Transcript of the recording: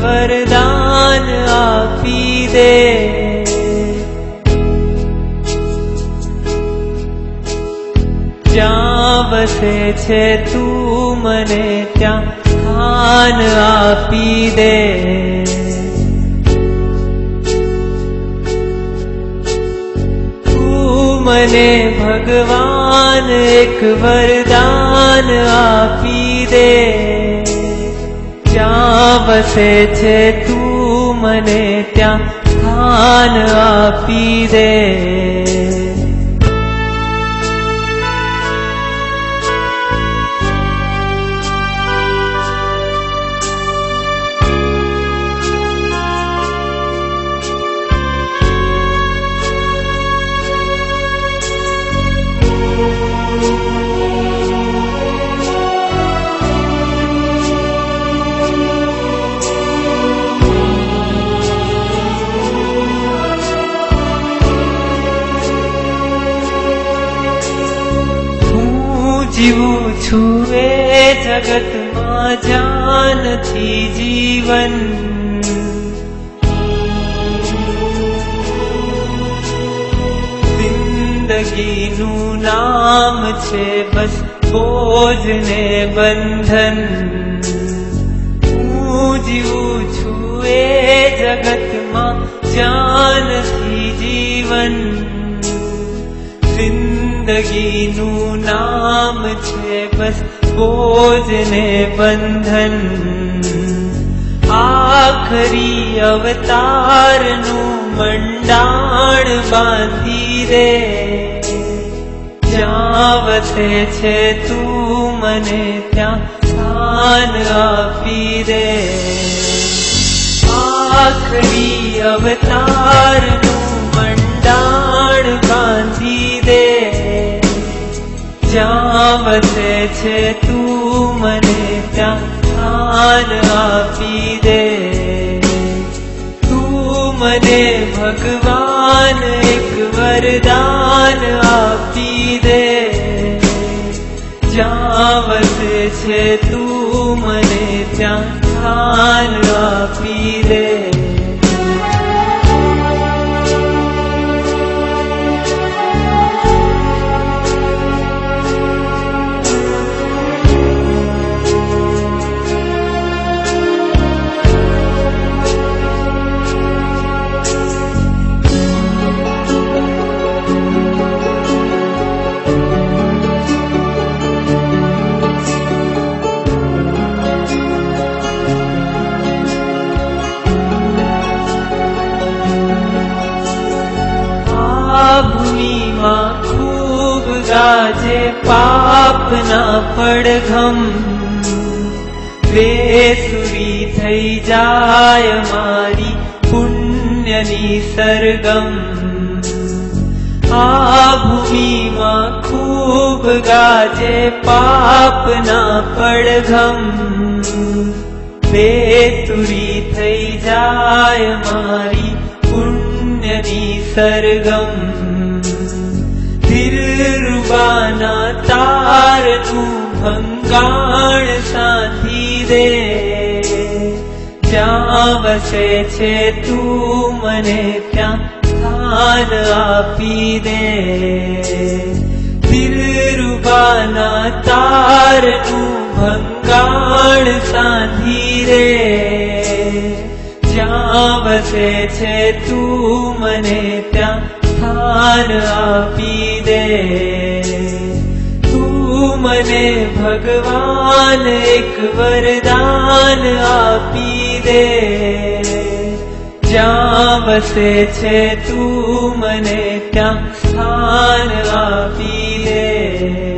વરદાન આપી દે. જ્યાં વસે છે તું મને ત્યાં સ્થાન આપી દે. મને ભગવાન એક વરદાન આપી દે. જ્યાં વસે છે તું મને ત્યાં સ્થાન આપી દે. જીવું છું એ જગતમાં જ્યાં નથી જીવન. જિંદગીનું નામ છે બસ બોજ ને બંધન. હું જીવું છું એ જગતમાં જ્યાં નથી જીવન. જિંદગીનું નામ છે બસ બોજ ને બંધન. આખરી અવતારનું મંડાણ બાંધી દે. જ્યાં વસે છે તું મને ત્યાં સ્થાન આપી દે. આખરી અવતારનું મંડાણ બાંધી દે. જ્યાં વસે છે તું મને ત્યાં સ્થાન આપી દે. તું મને ભગવાન એક વરદાન આપી દે. જ્યાં વસે છે તું મને ત્યાં સ્થાન આપી દે. ભૂમિમાં ખૂબ ગાજે પાપના પડઘમ. બેસુરી થઈ જાય મારી પુણ્યની સરગમ. આ ભૂમિમાં ખૂબ ગાજે પાપના પડઘમ. બેસુરી થઈ જાય મારી પુણ્યની સરગમ. દિલરુબાના તારનું ભંગાણ સાધી દે. જ્યાં વસે છે તું મને ત્યાં સ્થાન આપી દે. દિલરુબાના તારનું ભંગાણ સાધી દે. જ્યાં વસે છે તું મને ત્યાં સ્થાન આપી દે. તું મને ભગવાન એક વરદાન આપી દે. જ્યાં વસે છે તું મને ત્યાં સ્થાન આપી દે.